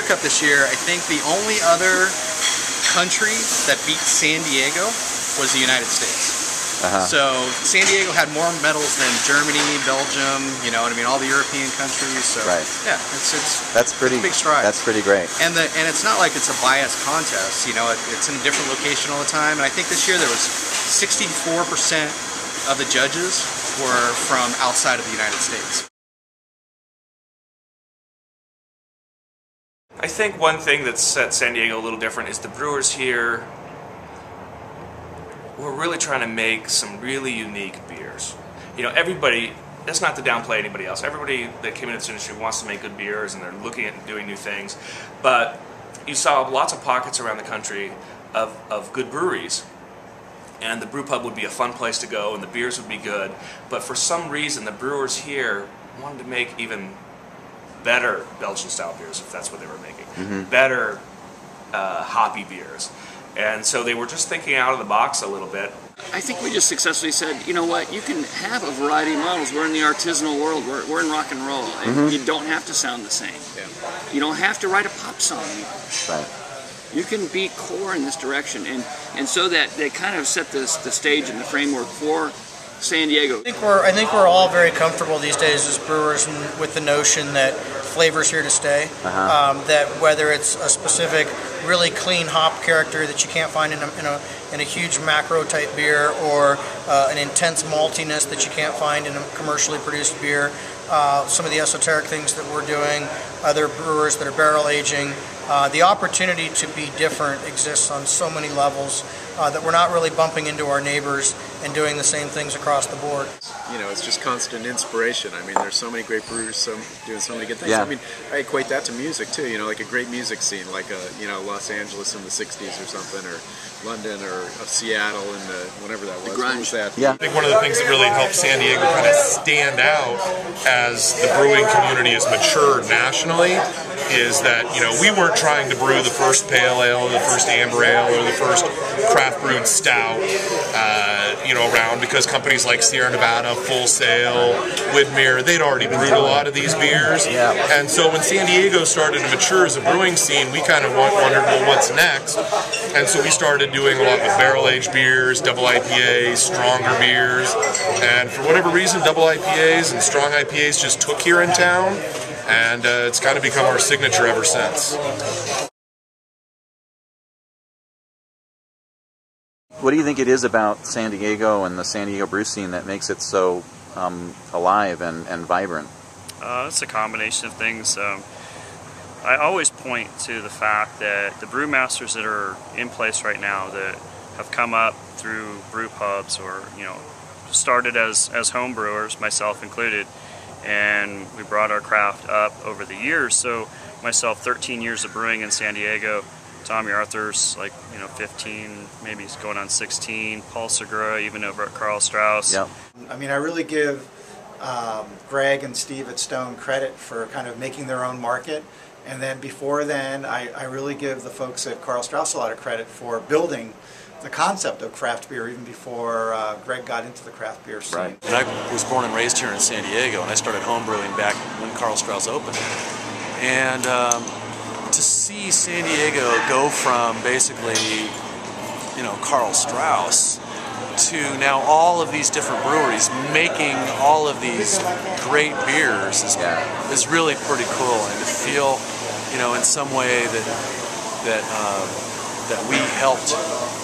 Cup this year, I think the only other country that beat San Diego was the United States. So San Diego had more medals than Germany, Belgium, you know what I mean, all the European countries. So yeah, that's pretty, it's a big stride. That's pretty great. And it's not like it's a biased contest. You know, it's in a different location all the time. And I think this year there was 64% of the judges were from outside of the United States. I think one thing that set San Diego a little different is the brewers here. We're really trying to make some really unique beers. You know, everybody, that's not to downplay anybody else. Everybody that came into this industry wants to make good beers and they're looking at doing new things. But you saw lots of pockets around the country of good breweries. And the brew pub would be a fun place to go and the beers would be good. But for some reason, the brewers here wanted to make even better Belgian style beers, if that's what they were making. Better hoppy beers. And so they were just thinking out of the box a little bit. I think we just successfully said, you know what, you can have a variety of models. We're in the artisanal world. We're in rock and roll. And you don't have to sound the same. You don't have to write a pop song. You can be core in this direction. And so that they kind of set the stage and the framework for San Diego. I think we're all very comfortable these days as brewers with the notion that flavor's here to stay. That whether it's a specific really clean hop character that you can't find in a huge macro type beer, or an intense maltiness that you can't find in a commercially produced beer. Some of the esoteric things that we're doing, other brewers that are barrel aging. The opportunity to be different exists on so many levels that we're not really bumping into our neighbors and doing the same things across the board. You know, it's just constant inspiration. I mean, there's so many great brewers doing so many good things. I mean, I equate that to music too, you know, like a great music scene, like you know, Los Angeles in the 60s or something, or London, or Seattle in the, whatever that was. What was that? I think one of the things that really helped San Diego kind of stand out as the brewing community has matured nationally is that, you know, we weren't trying to brew the first pale ale or the first amber ale or the first craft brewed stout, you know, around, because companies like Sierra Nevada, Full Sail, Widmer, they'd already brewed a lot of these beers. And so when San Diego started to mature as a brewing scene, we kind of wondered, well, what's next? And so we started doing a lot with barrel-aged beers, double IPAs, stronger beers, and for whatever reason, double IPAs and strong IPAs just took here in town, and it's kind of become our signature ever since. What do you think it is about San Diego and the San Diego brew scene that makes it so alive and vibrant? It's a combination of things. I always point to the fact that the brewmasters that are in place right now that have come up through brew pubs, or, you know, started as home brewers, myself included, and we brought our craft up over the years. So myself, 13 years of brewing in San Diego. Tommy Arthur's like, you know, 15, maybe he's going on 16. Paul Segura, even over at Karl Strauss. I mean, I really give Greg and Steve at Stone credit for kind of making their own market. And then before then, I really give the folks at Karl Strauss a lot of credit for building the concept of craft beer even before Greg got into the craft beer scene. And I was born and raised here in San Diego, and I started homebrewing back when Karl Strauss opened. And to see San Diego go from basically, you know, Karl Strauss to now all of these different breweries making all of these great beers is really pretty cool. And to feel, you know, in some way that we helped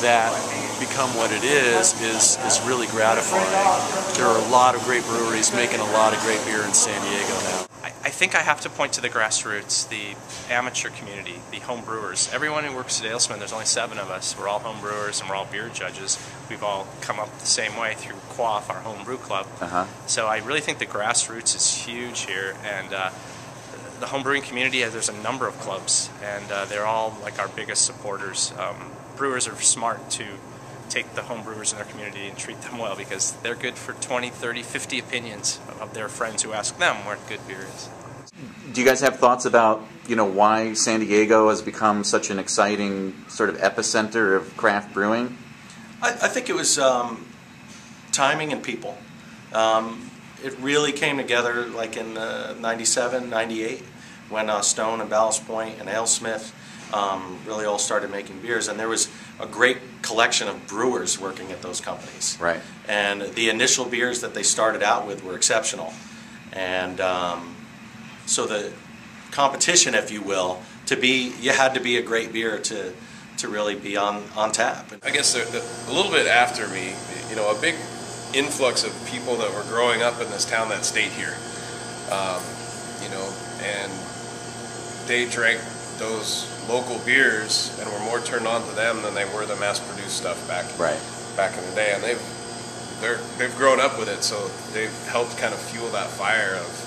that become what it is really gratifying. There are a lot of great breweries making a lot of great beer in San Diego now. I think I have to point to the grassroots, the amateur community, the home brewers. Everyone who works at Alesman, there's only 7 of us. We're all home brewers and we're all beer judges. We've all come up the same way through Quaff, our home brew club. So I really think the grassroots is huge here, and the home brewing community, there's a number of clubs, and they're all like our biggest supporters. Brewers are smart to take the home brewers in their community and treat them well, because they're good for 20, 30, 50 opinions of their friends who ask them where good beer is. Do you guys have thoughts about, you know, why San Diego has become such an exciting sort of epicenter of craft brewing? I think it was timing and people. It really came together like in 97, 98, when Stone and Ballast Point and AleSmith really all started making beers, and there was a great collection of brewers working at those companies. Right. And the initial beers that they started out with were exceptional. And so the competition, if you will, you had to be a great beer to really be on tap. I guess a little bit after me, you know, a big influx of people that were growing up in this town that stayed here, you know, and they drank those local beers and were more turned on to them than they were the mass-produced stuff back in the day. And they've grown up with it, so they've helped kind of fuel that fire of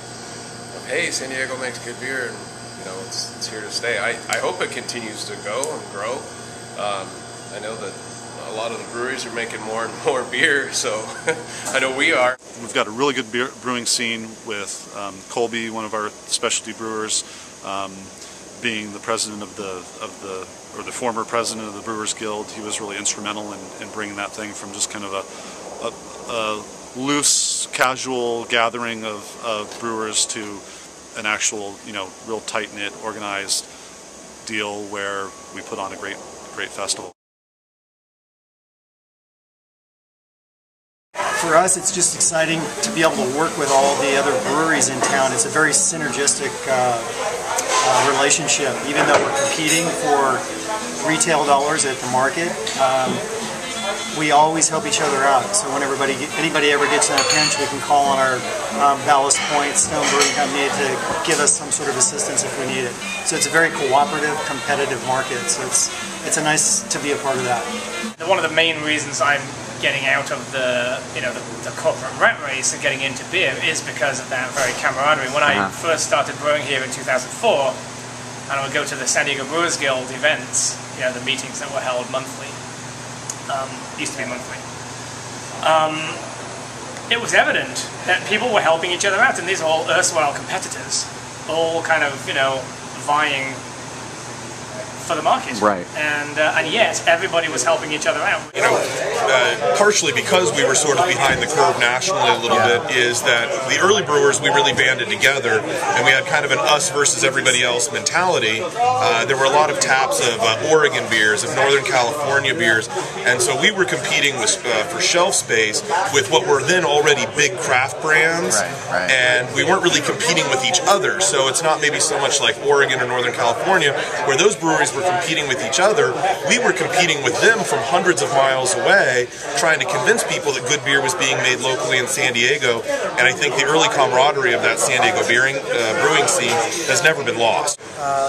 hey, San Diego makes good beer, and you know it's here to stay. I hope it continues to go and grow. I know that a lot of the breweries are making more and more beer, so I know we are. We've got a really good brewing scene with Colby, one of our specialty brewers, being the president of the former president of the Brewers Guild. He was really instrumental in bringing that thing from just kind of a loose, casual gathering of brewers to an actual, you know, real tight-knit, organized deal where we put on a great festival. For us, it's just exciting to be able to work with all the other breweries in town. It's a very synergistic relationship. Even though we're competing for retail dollars at the market, we always help each other out. So when anybody ever gets in a pinch, we can call on our Ballast Point Stone Brewing Company to give us some sort of assistance if we need it. So it's a very cooperative, competitive market. So it's nice to be a part of that. One of the main reasons I'm getting out of the corporate rat race and getting into beer is because of that very camaraderie. When I first started brewing here in 2004, and I would go to the San Diego Brewers Guild events, you know, the meetings that were held monthly, used to be monthly, it was evident that people were helping each other out, and these are all erstwhile competitors, all kind of, you know, vying for the market. Right. And yet everybody was helping each other out. You know, partially because we were sort of behind the curve nationally a little bit, is that the early brewers, we really banded together and we had kind of an us versus everybody else mentality. There were a lot of taps of Oregon beers, of Northern California beers, and so we were competing with, for shelf space with what were then already big craft brands, and we weren't really competing with each other. So it's not maybe so much like Oregon or Northern California, where those breweries were competing with each other. We were competing with them from hundreds of miles away, trying to convince people that good beer was being made locally in San Diego. And I think the early camaraderie of that San Diego brewing scene has never been lost.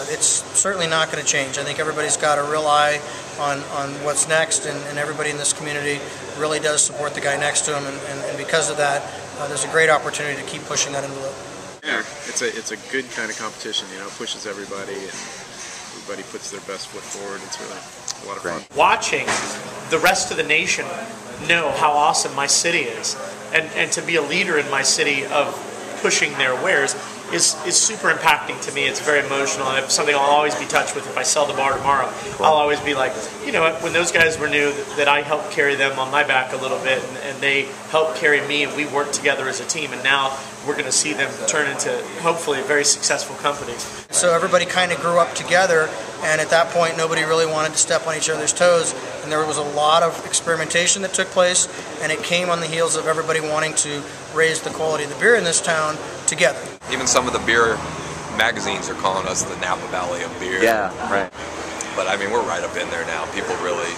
It's certainly not going to change. I think everybody's got a real eye on what's next, and everybody in this community really does support the guy next to him, and because of that, there's a great opportunity to keep pushing that envelope. Yeah, it's a good kind of competition, you know, it pushes everybody, and everybody puts their best foot forward. It's really a lot of fun. Watching the rest of the nation know how awesome my city is, and to be a leader in my city of pushing their wares is super impacting to me. It's very emotional, and it's something I'll always be touched with. If I sell the bar tomorrow, I'll always be like, you know, when those guys were new, that I helped carry them on my back a little bit, and they helped carry me, and we worked together as a team, and now we're going to see them turn into, hopefully, very successful companies. So everybody kind of grew up together, and at that point nobody really wanted to step on each other's toes, and there was a lot of experimentation that took place, and it came on the heels of everybody wanting to raise the quality of the beer in this town together. Even some of the beer magazines are calling us the Napa Valley of Beer. Yeah, right. But I mean, we're right up in there now. People really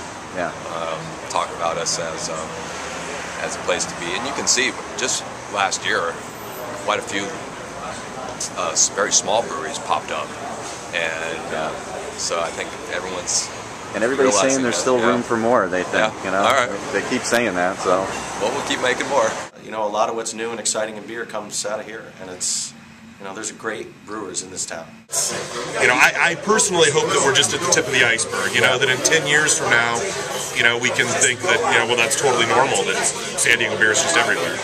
talk about us as a place to be, and you can see just last year quite a few very small breweries popped up, and so I think everyone's saying there's still room for more. They think, you know, all right. They keep saying that. So well, we'll keep making more. You know, a lot of what's new and exciting in beer comes out of here, and it's, you know, there's great brewers in this town. You know, I personally hope that we're just at the tip of the iceberg, you know, that in 10 years from now, you know, we can think that, you know, well, that's totally normal, that San Diego beer is just everywhere.